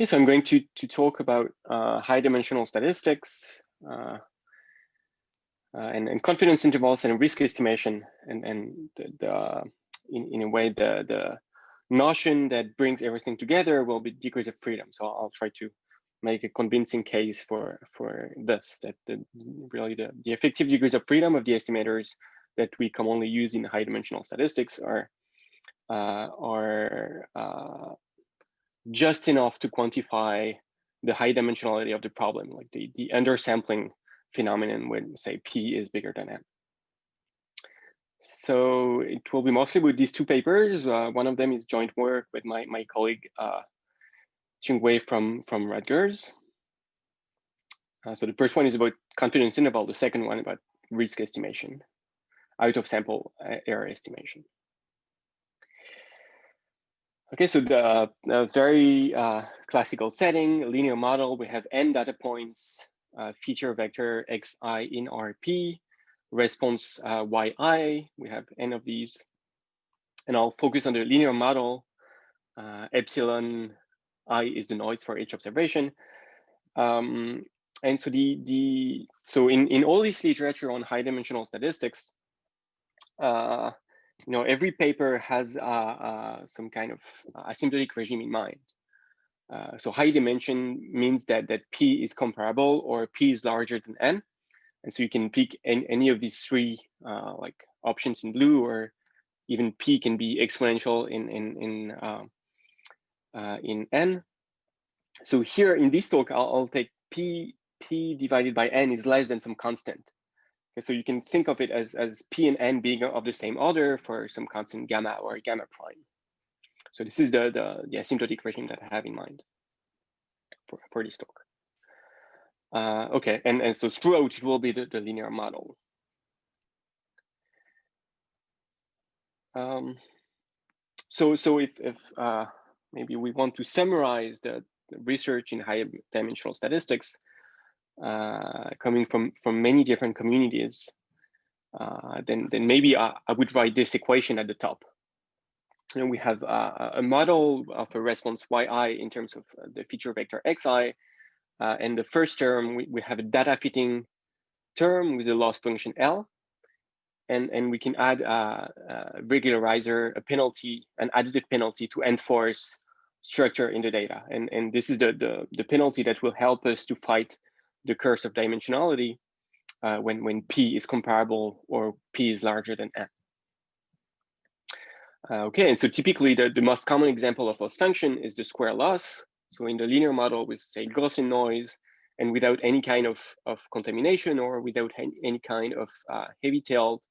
Okay, so I'm going to talk about high-dimensional statistics and confidence intervals and risk estimation, and in a way the notion that brings everything together will be degrees of freedom. So I'll try to make a convincing case for this, that really the effective degrees of freedom of the estimators that we commonly use in high-dimensional statistics are just enough to quantify the high dimensionality of the problem, like the undersampling phenomenon when, say, P is bigger than N. So it will be mostly with these two papers. One of them is joint work with my colleague Chung Wei from Rutgers. So the first one is about confidence interval, the second one about risk estimation, out of sample error estimation. Okay, so the very classical setting, linear model, we have n data points, feature vector xi in RP, response yi, we have n of these. And I'll focus on the linear model. Epsilon I is the noise for each observation. And so so in all this literature on high dimensional statistics, every paper has some kind of asymptotic regime in mind. So high dimension means that P is comparable or P is larger than N. And so you can pick any of these three like options in blue, or even P can be exponential in N. So here in this talk, I'll take P divided by N is less than some constant. Okay, so you can think of it as P and N being of the same order for some constant gamma or gamma prime. So this is the asymptotic regime that I have in mind for this talk. Okay, and so throughout it will be the linear model. So if maybe we want to summarize the research in high dimensional statistics coming from many different communities, then maybe I would write this equation at the top. And we have a model of a response yi in terms of the feature vector xi. And the first term, we have a data fitting term with a loss function L. And we can add a regularizer, a penalty, an additive penalty to enforce structure in the data. And this is the penalty that will help us to fight the curse of dimensionality when P is comparable or P is larger than N. Okay, and so typically the most common example of loss function is the square loss. So in the linear model with, say, Gaussian noise, and without any kind of contamination or without any kind of heavy-tailed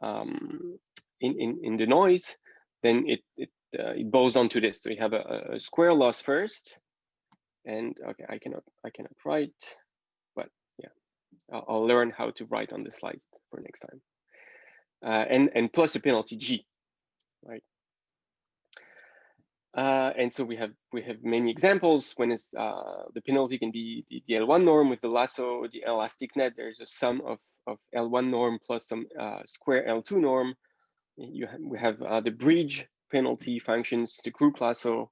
in the noise, then it boils down to this. So we have a square loss first, and okay, I cannot write, but yeah, I'll learn how to write on the slides for next time. And plus a penalty G, right? And so we have many examples when it's the penalty can be the L1 norm with the lasso, the elastic net. There's a sum of L1 norm plus some square L2 norm. We have the bridge penalty functions, the Group-Lasso,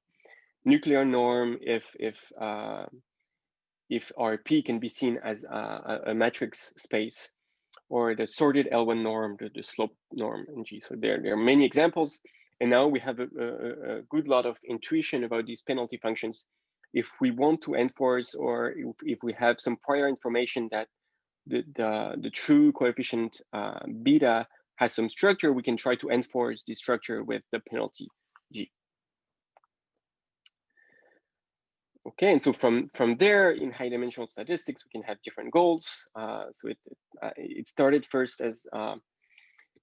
nuclear norm if RP can be seen as a matrix space, or the sorted L1 norm, the slope norm in G. So there are many examples. And now we have a good lot of intuition about these penalty functions. If we want to enforce, or if we have some prior information that the true coefficient beta has some structure, we can try to enforce this structure with the penalty G. Okay, and so from there in high dimensional statistics, we can have different goals. So it started first as there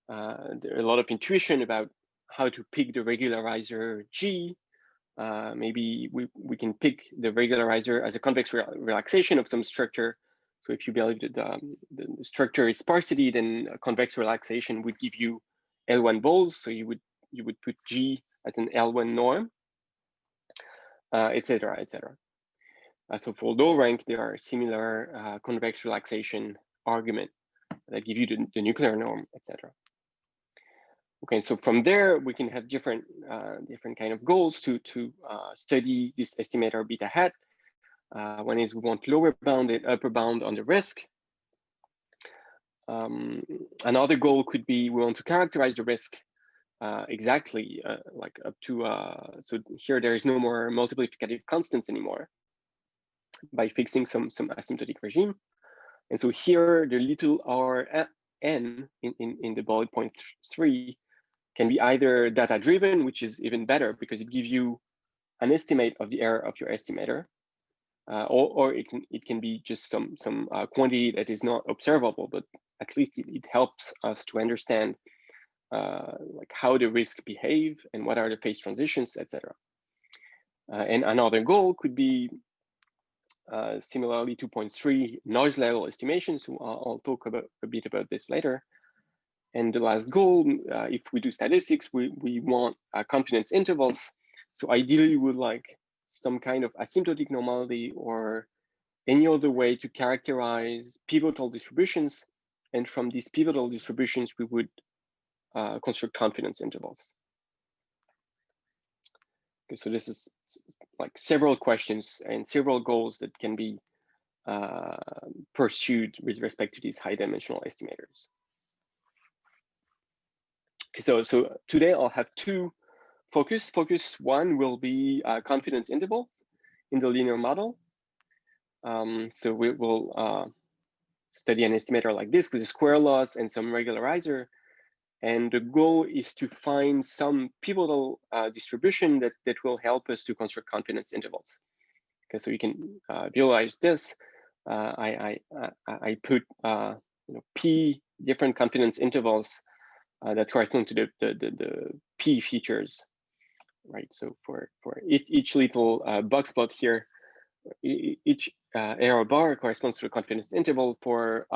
are a lot of intuition about how to pick the regularizer G. Maybe we can pick the regularizer as a convex relaxation of some structure. So if you believe that the structure is sparsity, then a convex relaxation would give you L1 vols. So you would put G as an L1 norm, etc., etc. So for low rank, there are similar convex relaxation argument that give you the nuclear norm, etc. Okay, so from there we can have different kind of goals to study this estimator beta hat. One is we want lower bound and upper bound on the risk. Another goal could be we want to characterize the risk exactly, like up to, so here there is no more multiplicative constants anymore by fixing some asymptotic regime. And so here the little r n in the bullet point 3 can be either data driven, which is even better because it gives you an estimate of the error of your estimator, or it can be just some quantity that is not observable, but at least it helps us to understand like how the risk behave and what are the phase transitions, etc. And another goal could be similarly 2.3 noise level estimation. So I'll talk a bit about this later. And the last goal, if we do statistics, we want confidence intervals. So ideally, we would like some kind of asymptotic normality or any other way to characterize pivotal distributions. And from these pivotal distributions, we would construct confidence intervals. Okay, so this is like several questions and several goals that can be pursued with respect to these high dimensional estimators. Okay, so today I'll have two focus. Focus one will be confidence intervals in the linear model. So we will study an estimator like this with a square laws and some regularizer. And the goal is to find some pivotal distribution that will help us to construct confidence intervals. Okay, so you can visualize this. I put p different confidence intervals that correspond to the p features, right? So for each little box plot here, each error bar corresponds to a confidence interval for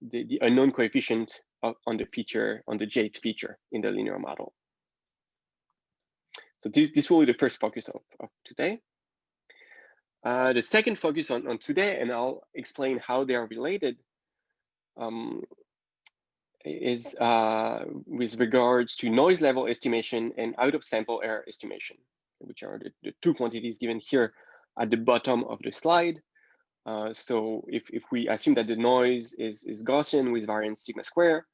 the unknown coefficient on the feature, on the jth feature in the linear model. So this will be the first focus of today. The second focus on today, and I'll explain how they are related, is with regards to noise level estimation and out of sample error estimation, which are the two quantities given here at the bottom of the slide. So if we assume that the noise is Gaussian with variance sigma square,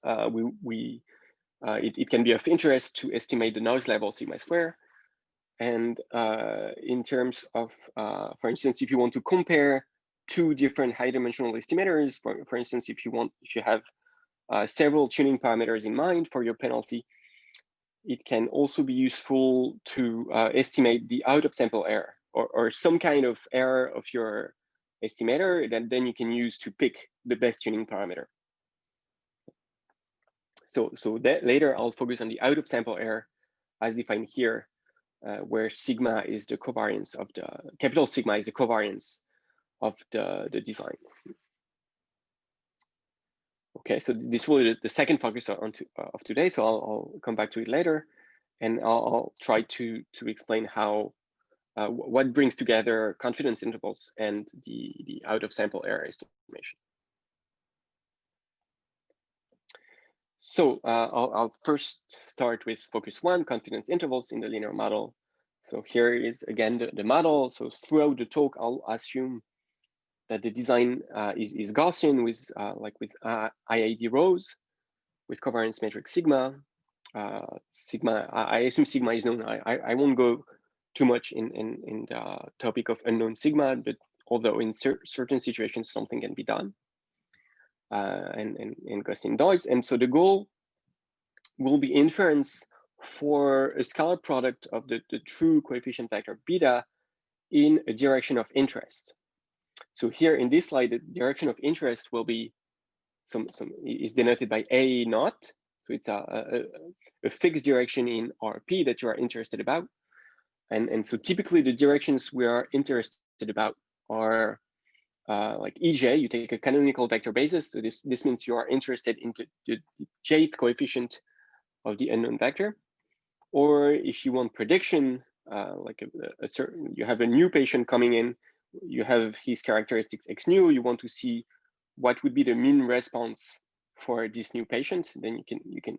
it can be of interest to estimate the noise level sigma square. And in terms of, for instance, if you want to compare two different high dimensional estimators, for instance, if you have several tuning parameters in mind for your penalty, it can also be useful to estimate the out of sample error or some kind of error of your estimator that then you can use to pick the best tuning parameter. So that later I'll focus on the out of sample error as defined here, where sigma is the covariance of the capital sigma is the covariance of the design. Okay, so this will be the second focus of today. So I'll come back to it later, and I'll try to explain how what brings together confidence intervals and the out of sample error estimation. So I'll first start with focus one, confidence intervals in the linear model. So here is again the model. So throughout the talk, I'll assume that the design is Gaussian with IID rows with covariance matrix sigma. Sigma, I assume sigma is known. I won't go too much in the topic of unknown sigma, but although in certain situations something can be done, and Gaussian noise. And so the goal will be inference for a scalar product of the true coefficient vector beta in a direction of interest. So here in this slide, the direction of interest will be is denoted by A naught. So it's a fixed direction in RP that you are interested about. And so typically the directions we are interested about are like EJ, you take a canonical vector basis. So this means you are interested in the jth coefficient of the unknown vector. Or if you want prediction, like a certain, you have a new patient coming in, you have his characteristics X new, you want to see what would be the mean response for this new patient, then you can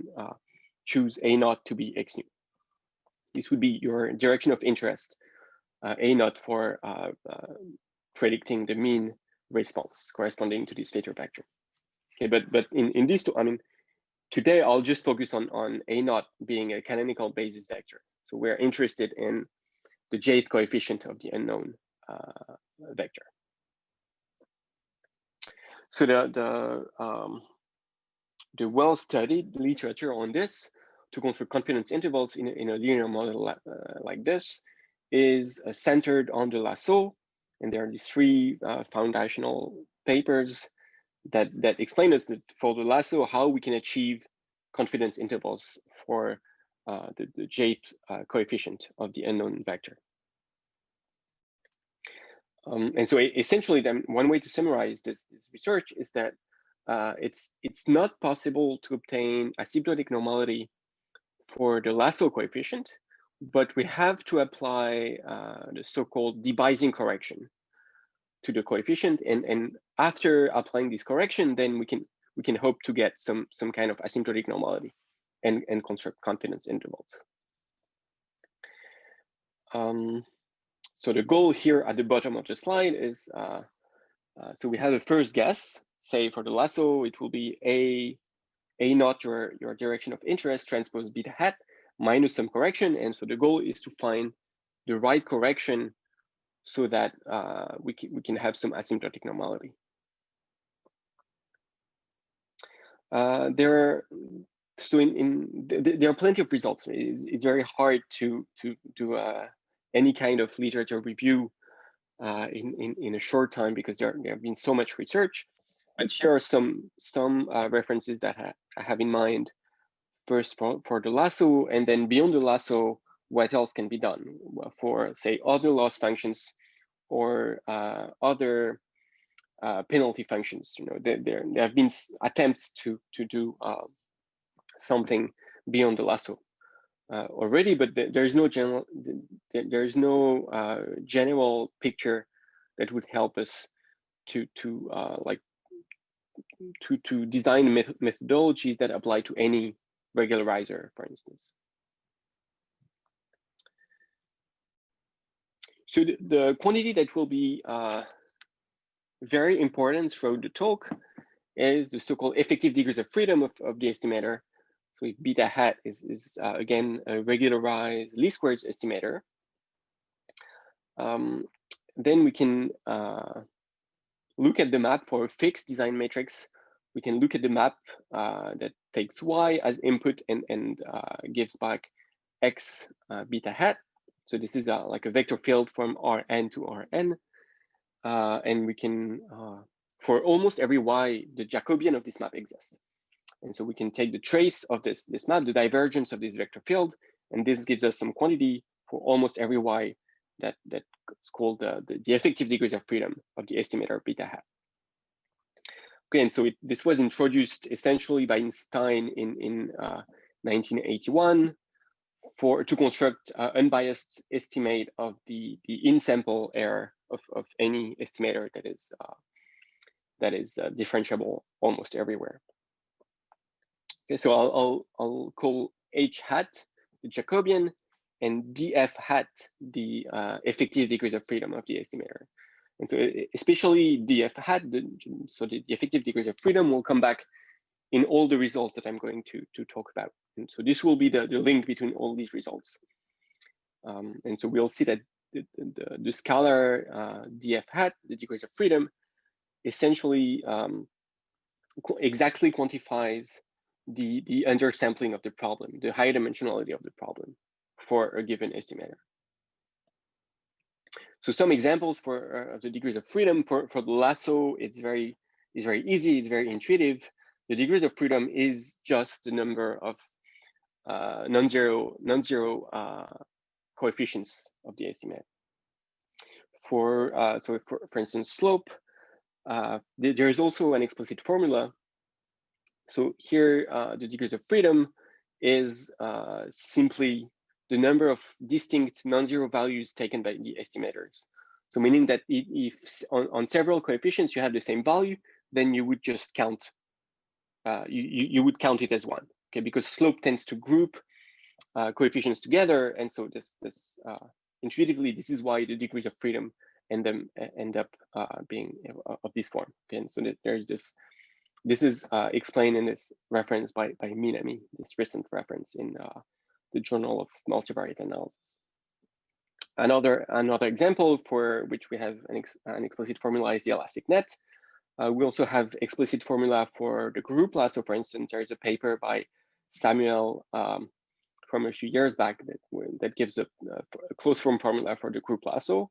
choose A naught to be X new. This would be your direction of interest, A naught for predicting the mean response corresponding to this theta vector. Okay, but in these two, I mean, today I'll just focus on A naught being a canonical basis vector. So we're interested in the jth coefficient of the unknown vector. So the well-studied literature on this to construct confidence intervals in a linear model like this is centered on the Lasso, and there are these three foundational papers that explain us that for the Lasso how we can achieve confidence intervals for the jth coefficient of the unknown vector. And so essentially, then one way to summarize this research is that it's not possible to obtain asymptotic normality for the Lasso coefficient, but we have to apply the so-called de-Biasing correction to the coefficient, and after applying this correction, then we can hope to get some kind of asymptotic normality and construct confidence intervals. So the goal here at the bottom of the slide is so we have a first guess. Say for the Lasso, it will be A naught, your direction of interest, transpose beta hat, minus some correction. And so the goal is to find the right correction so that we can have some asymptotic normality. There are plenty of results. It's very hard to do any kind of literature review in a short time because there have been so much research. And here are some references that I have in mind. First for the Lasso, and then beyond the Lasso, what else can be done for, say, other loss functions or other penalty functions. You know, there have been attempts to do something beyond the Lasso already, but there's no general picture that would help us to design methodologies that apply to any regularizer, for instance. So the quantity that will be very important throughout the talk is the so-called effective degrees of freedom of the estimator. So if beta hat is again a regularized least squares estimator, then we can look at the map for a fixed design matrix. We can look at the map that takes y as input and gives back x beta hat. So this is like a vector field from Rn to Rn. And we can, for almost every y, the Jacobian of this map exists. And so we can take the trace of this map, the divergence of this vector field, and this gives us some quantity for almost every y that's called the effective degrees of freedom of the estimator beta hat. Okay, and so this was introduced essentially by Stein in 1981 to construct unbiased estimate of the in-sample error of any estimator that is differentiable almost everywhere. Okay, so I'll call H hat the Jacobian and DF hat the effective degrees of freedom of the estimator. And so especially DF hat, so the effective degrees of freedom will come back in all the results that I'm going to talk about. And so this will be the link between all these results. And so we'll see that the scalar DF hat, the degrees of freedom, essentially exactly quantifies the undersampling of the problem, the high dimensionality of the problem for a given estimator. So some examples for the degrees of freedom for the Lasso, it's very easy, it's very intuitive. The degrees of freedom is just the number of non-zero coefficients of the estimate. For instance, slope, there is also an explicit formula. So here, the degrees of freedom is simply the number of distinct non-zero values taken by the estimators. So meaning that if on several coefficients you have the same value, then you would just count you would count it as one, okay, because slope tends to group coefficients together, and so this intuitively this is why the degrees of freedom end up being of this form. Okay, and so there's this is explained in this reference by Minami, this recent reference in the Journal of Multivariate Analysis. Another example for which we have an explicit formula is the elastic net. We also have explicit formula for the Group-Lasso. For instance, there is a paper by Samuel from a few years back that gives a closed form formula for the Group-Lasso.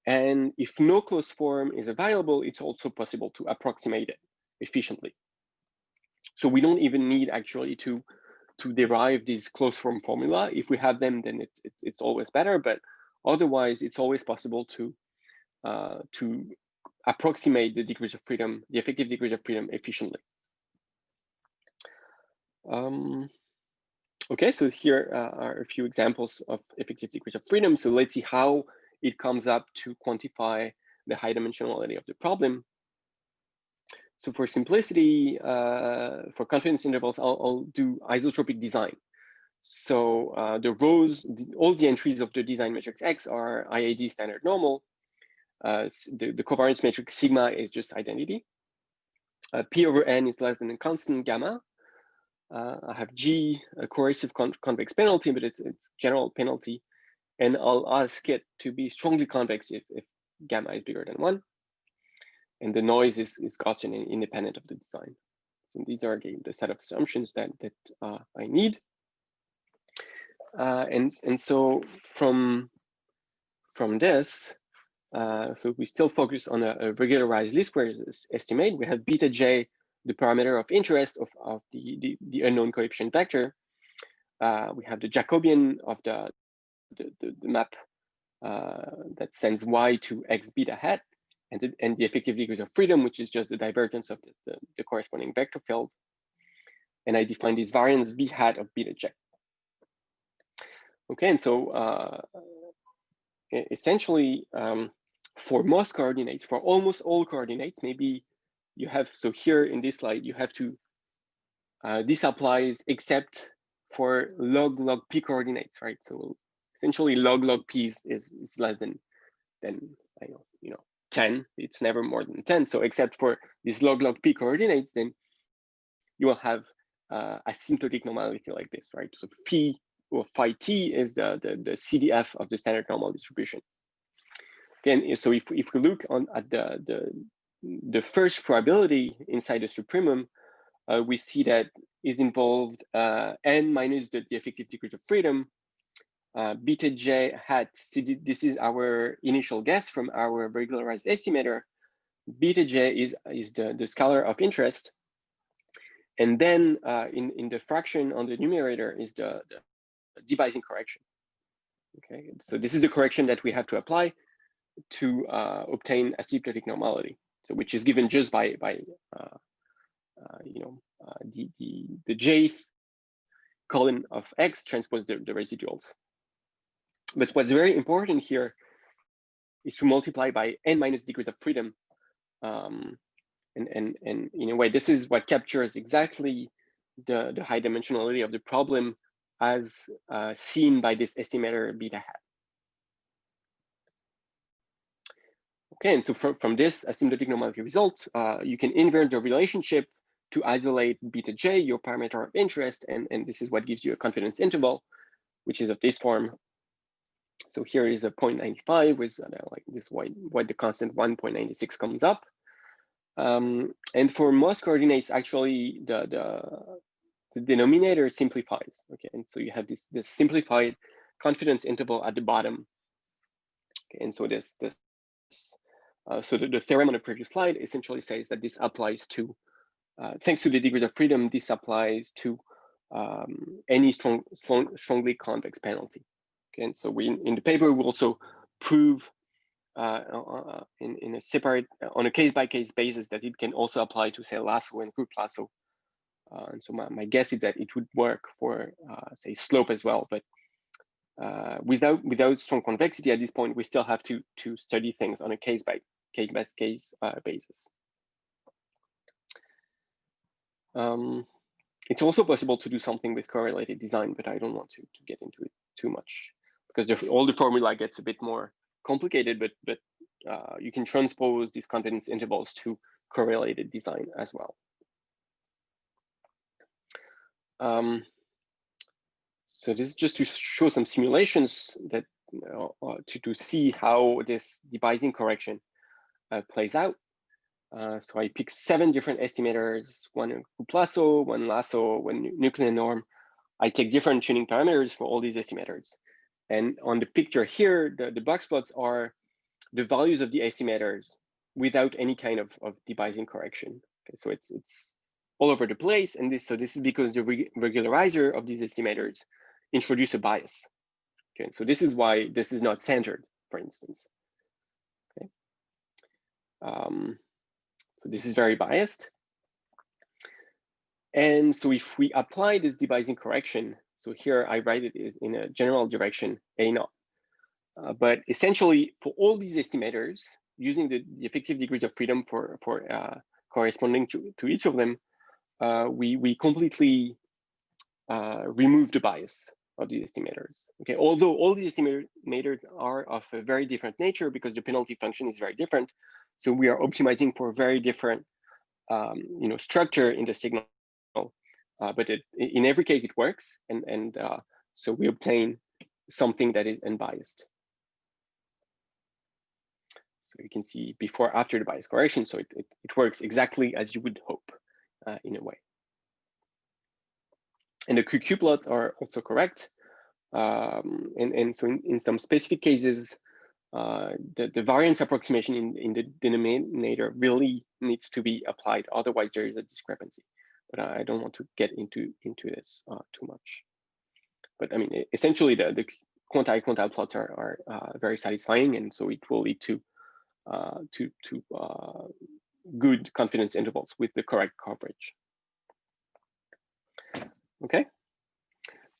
And if no closed form is available, it's also possible to approximate it efficiently. So we don't even need actually to derive these closed form formula. If we have them, then it's always better. But otherwise, it's always possible to approximate the degrees of freedom, the effective degrees of freedom efficiently. Okay, so here are a few examples of effective degrees of freedom. So let's see how it comes up to quantify the high dimensionality of the problem. So for simplicity, for confidence intervals, I'll do isotropic design. So the rows, all the entries of the design matrix X are IAD standard normal. The covariance matrix sigma is just identity. P over n is less than a constant gamma. I have G, a coercive convex penalty, but it's general penalty. And I'll ask it to be strongly convex if gamma is bigger than 1. And the noise is Gaussian and independent of the design. So these are the set of assumptions that I need. And so from this, so we still focus on a regularized least squares estimate. We have beta j, the parameter of interest of the unknown coefficient vector. We have the Jacobian of the map that sends y to x beta hat, and the effective degrees of freedom, which is just the divergence of the corresponding vector field. And I define this variance b hat of beta j. Okay, and so essentially, for most coordinates, for almost all coordinates, maybe you have, so here in this slide, you have to, this applies except for log p coordinates, right? So essentially log p is less than 10. It's never more than 10. So except for these log p coordinates, then you will have asymptotic normality like this, right? So phi or phi t is the CDF of the standard normal distribution. Again, so if we look at the first probability inside the supremum, we see that is involved n minus the effective degrees of freedom, beta j hat. This is our initial guess from our regularized estimator. Beta j is the scalar of interest, and then in the fraction on the numerator is the devising correction. Okay, so this is the correction that we have to apply to obtain asymptotic normality. So which is given just by the jth column of x transpose the residuals. But what's very important here is to multiply by n minus degrees of freedom. And in a way, this is what captures exactly the high dimensionality of the problem as seen by this estimator beta hat. Okay, and so from this asymptotic normality result, you can invert the relationship to isolate beta j, your parameter of interest, and this is what gives you a confidence interval, which is of this form. So here is a 0.95 with like this why the constant 1.96 comes up. And for most coordinates, actually the denominator simplifies. Okay, and so you have this simplified confidence interval at the bottom. Okay, and so so the theorem on the previous slide essentially says that this applies to, thanks to the degrees of freedom, this applies to any strongly convex penalty. Okay, and so in the paper we also prove in a separate, on a case-by-case basis, that it can also apply to, say, Lasso and Group-Lasso. And so my guess is that it would work for, say, slope as well. But without strong convexity at this point, we still have to study things on a case-by-case basis. It's also possible to do something with correlated design, but I don't want to get into it too much because all the formula gets a bit more complicated, but you can transpose these confidence intervals to correlated design as well. So this is just to show some simulations that to see how this deBayesian correction plays out. So I pick 7 different estimators, one Group-Lasso, one Lasso, one nuclear norm. I take different tuning parameters for all these estimators. And on the picture here, the box plots are the values of the estimators without any kind of deBayesian correction. Okay, so it's all over the place. And this is because the regularizer of these estimators introduce a bias. Okay, so this is why this is not centered, for instance. Okay. So this is very biased. And so if we apply this deBayesian correction, so here I write it in a general direction, A naught. But essentially, for all these estimators, using the effective degrees of freedom for corresponding to each of them, we completely remove the bias of the estimators. Okay, although all these estimators are of a very different nature because the penalty function is very different, so we are optimizing for a very different structure in the signal. But in every case it works, and so we obtain something that is unbiased. So you can see before, after the bias correction, so it works exactly as you would hope in a way. And the QQ plots are also correct. And so in some specific cases, the variance approximation in the denominator really needs to be applied. Otherwise, there is a discrepancy. But I don't want to get into this too much. But I mean, essentially, the quantile plots are very satisfying, and so it will lead to good confidence intervals with the correct coverage. Okay.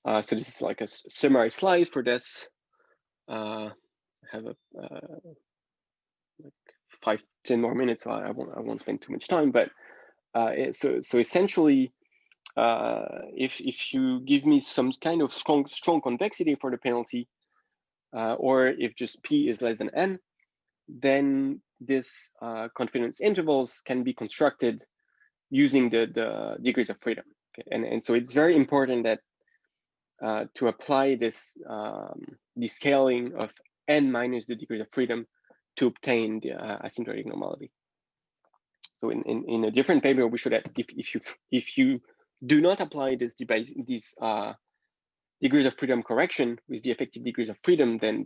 So this is like a summary slide for this. I have like 5-10 more minutes, so I won't spend too much time. But so essentially, if you give me some kind of strong convexity for the penalty, or if just p is less than n, then this confidence intervals can be constructed using the degrees of freedom. Okay? And so it's very important that to apply this scaling of n minus the degrees of freedom to obtain the asymptotic normality. So in a different paper, we should have, if you do not apply this degrees of freedom correction with the effective degrees of freedom, then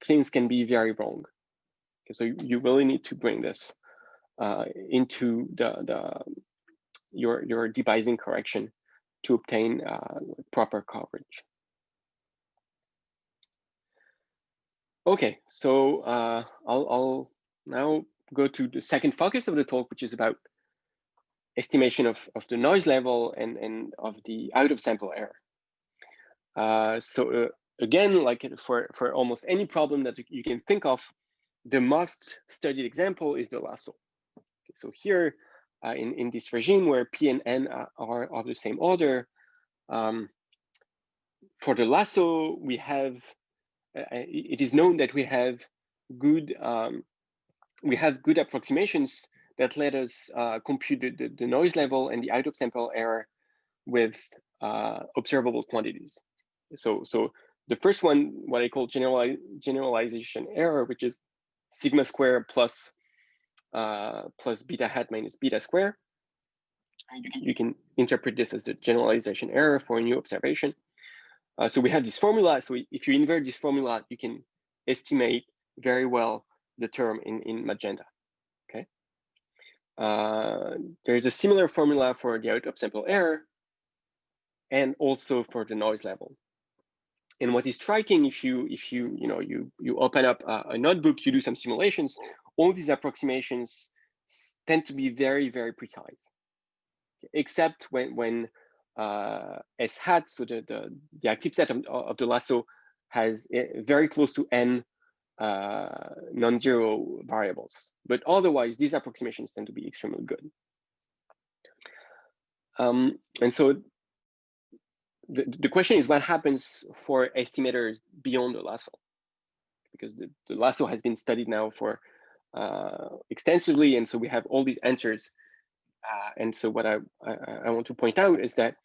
things can be very wrong. Okay, so you really need to bring this into your deBayesian correction to obtain proper coverage. Okay, so I'll now go to the second focus of the talk, which is about estimation of the noise level and of the out of sample error. So again, like for almost any problem that you can think of, the most studied example is the lasso. Okay, so here in this regime where P and N are of the same order, for the lasso, we have, it is known that we have good approximations that let us compute the noise level and the out of sample error with observable quantities. So the first one, what I call generalization error, which is sigma square plus beta hat minus beta square. You can interpret this as the generalization error for a new observation. So we have this formula. So if you invert this formula, you can estimate very well the term in magenta. Okay. There's a similar formula for the out of sample error and also for the noise level. And what is striking, if you open up a notebook, you do some simulations, all these approximations tend to be very, very precise, except when S hat, so the active set of the lasso, has very close to n non-zero variables. But otherwise, these approximations tend to be extremely good. And so the question is, what happens for estimators beyond the lasso? Because the lasso has been studied now for extensively, and so we have all these answers. And so what I want to point out is that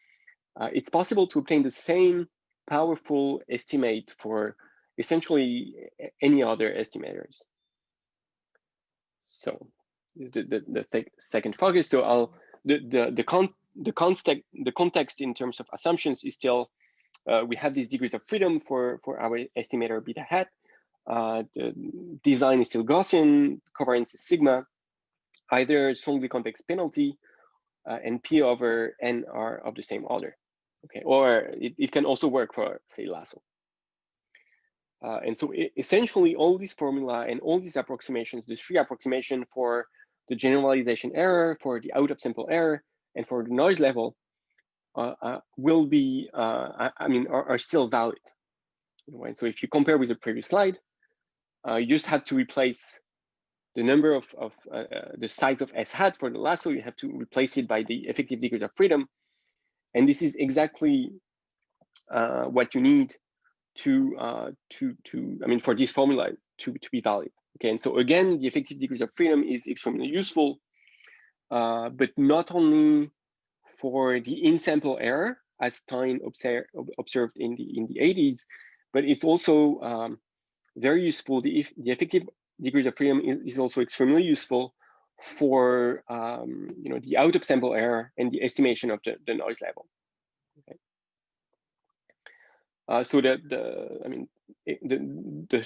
it's possible to obtain the same powerful estimate for essentially any other estimators. So this is the second focus. So the context in terms of assumptions is still we have these degrees of freedom for our estimator beta hat. The design is still Gaussian, covariance is sigma, either strongly convex penalty and P over N are of the same order. Okay, or it can also work for, say, Lasso. And so essentially all these formula and all these approximations, the three approximation for the generalization error, for the out of sample error, and for the noise level will be, are still valid. Right? So if you compare with the previous slide, you just had to replace the number of the size of S hat for the lasso, you have to replace it by the effective degrees of freedom. And this is exactly what you need for this formula to be valid. Okay, and so again, the effective degrees of freedom is extremely useful, but not only for the in-sample error, as Stein observed in the 80s, but it's also very useful. The effective degrees of freedom is also extremely useful for the out of sample error and the estimation of the noise level. Okay. So the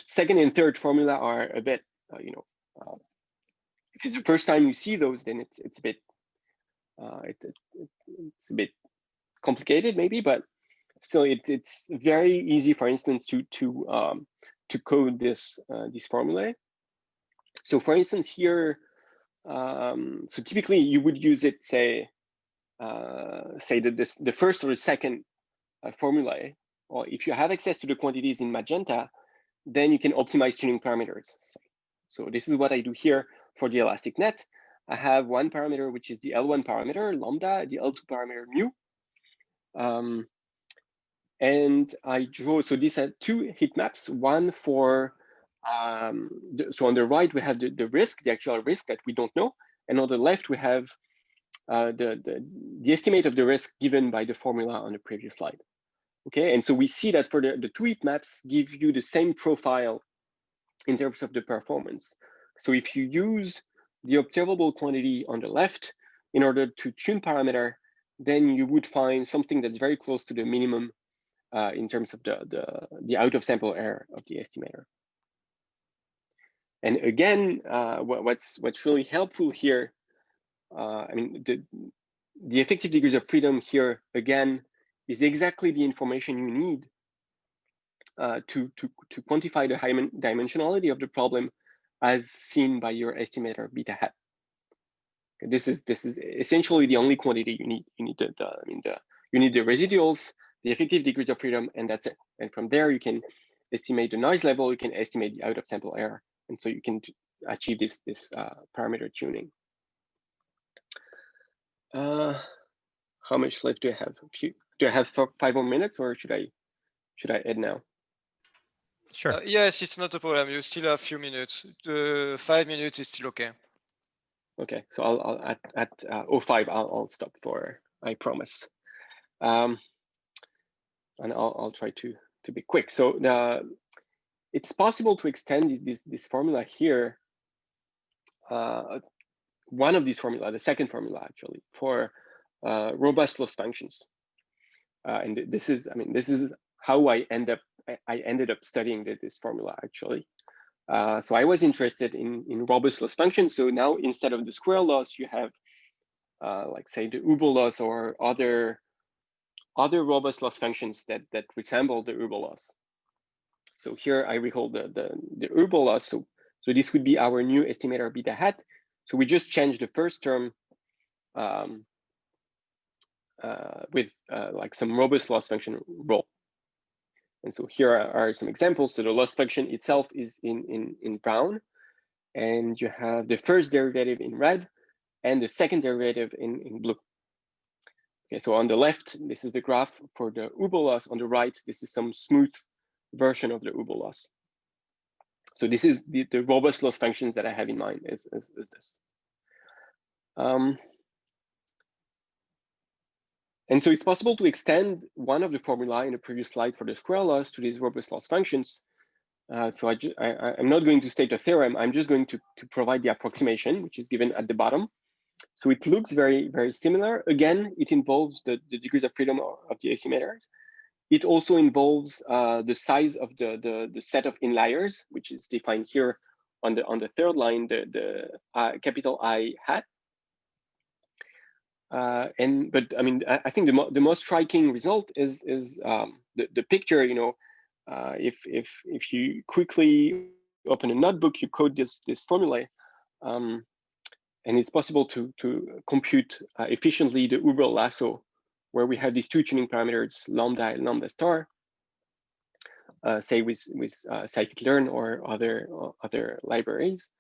second and third formula are a bit if it's the first time you see those, then it's a bit it's a bit complicated maybe, but still it's very easy, for instance, to code this formulae. So for instance here, so typically you would use it, say the first or the second formulae, or if you have access to the quantities in magenta, then you can optimize tuning parameters. So this is what I do here for the elastic net. I have one parameter, which is the L1 parameter, lambda, the L2 parameter, mu. And I draw, so these are two heat maps, one for, so on the right, we have the risk, the actual risk that we don't know. And on the left, we have the estimate of the risk given by the formula on the previous slide. Okay, and so we see that for the two heat maps give you the same profile in terms of the performance. So if you use the observable quantity on the left in order to tune parameter, then you would find something that's very close to the minimum in terms of the out of sample error of the estimator. And again, what's really helpful here, the effective degrees of freedom here again is exactly the information you need to quantify the high dimensionality of the problem as seen by your estimator beta hat. Okay, this is essentially the only quantity you need. You need you need the residuals, the effective degrees of freedom, and that's it. And from there you can estimate the noise level, you can estimate the out of sample error, and so you can achieve this parameter tuning. How much left do I have? Do I have 5 more minutes, or should I end now? Sure. Yes, it's not a problem. You still have a few minutes. 5 minutes is still okay. Okay, so I'll at 05 I'll stop for, I promise. And I'll try to be quick. So it's possible to extend this formula here. One of these formula, the second formula actually, for robust loss functions. And this is how I ended up studying this formula actually. So I was interested in robust loss functions. So now instead of the square loss, you have like say the Huber loss or other robust loss functions that resemble the Huber loss. So here I recall the Huber loss. So this would be our new estimator beta hat. So we just changed the first term with like some robust loss function rho. And so here are some examples. So the loss function itself is in brown, and you have the first derivative in red and the second derivative in blue. Okay, so on the left, this is the graph for the Huber loss. On the right, this is some smooth version of the Huber loss. So this is the robust loss functions that I have in mind is this. And so it's possible to extend one of the formula in the previous slide for the square loss to these robust loss functions. So I'm not going to state a theorem. I'm just going to provide the approximation, which is given at the bottom. So it looks very, very similar. Again, it involves the degrees of freedom of the estimators. It also involves the size of the set of inliers, which is defined here on the third line, the capital I hat. But I mean, I think the most striking result is the picture. You know, if you quickly open a notebook, you code this formula, and it's possible to compute efficiently the Huber Lasso, where we have these two tuning parameters, lambda and lambda star, say with scikit-learn or other libraries,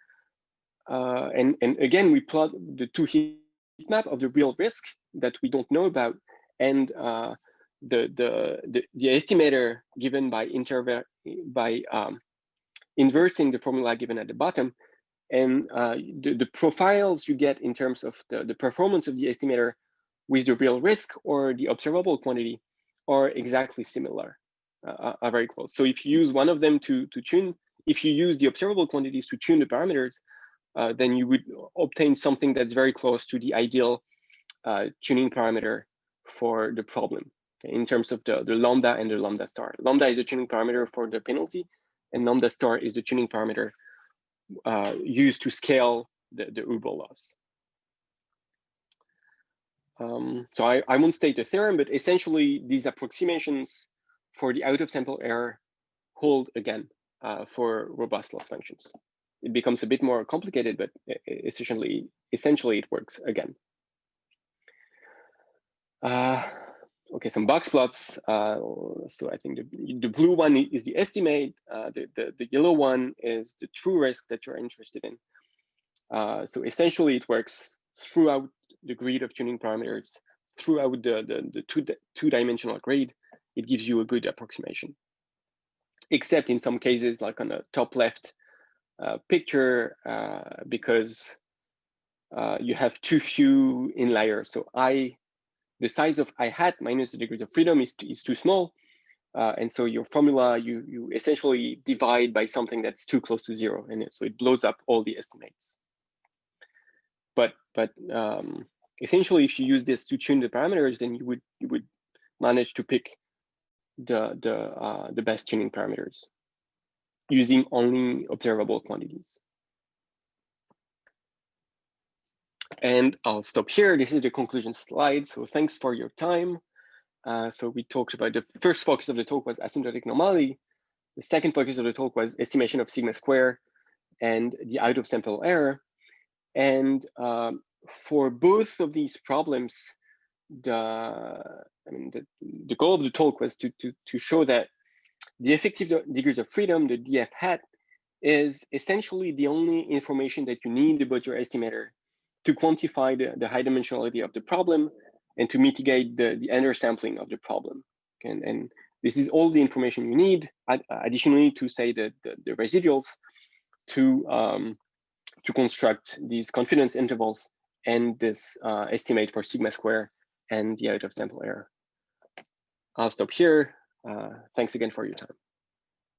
and again we plot the two heat map of the real risk that we don't know about, and the estimator given by inversing the formula given at the bottom, and the profiles you get in terms of the performance of the estimator with the real risk or the observable quantity are exactly similar, are very close. So if you use one of them to tune, if you use the observable quantities to tune the parameters, then you would obtain something that's very close to the ideal tuning parameter for the problem, okay, in terms of the lambda and the lambda star. Lambda is the tuning parameter for the penalty, and lambda star is the tuning parameter used to scale the Huber loss. So I won't state the theorem, but essentially these approximations for the out of sample error hold again for robust loss functions. It becomes a bit more complicated, but essentially it works again. Okay, some box plots. So I think the blue one is the estimate. The yellow one is the true risk that you're interested in. So essentially it works throughout the grid of tuning parameters, throughout the two-dimensional grid. It gives you a good approximation, except in some cases, like on the top left picture, because you have too few inliers. So the size of I hat minus the degrees of freedom is too small. And so your formula, you essentially divide by something that's too close to zero. And so it blows up all the estimates. But essentially, if you use this to tune the parameters, then you would manage to pick the best tuning parameters using only observable quantities. And I'll stop here. This is the conclusion slide. So thanks for your time. So we talked about the first focus of the talk was asymptotic normality. The second focus of the talk was estimation of sigma square and the out of sample error. And for both of these problems, the goal of the talk was to show that the effective degrees of freedom, the DF hat, is essentially the only information that you need about your estimator to quantify the high dimensionality of the problem and to mitigate the undersampling of the problem. And this is all the information you need, additionally to say the residuals to construct these confidence intervals and this estimate for sigma square and the out of sample error. I'll stop here. Thanks again for your time.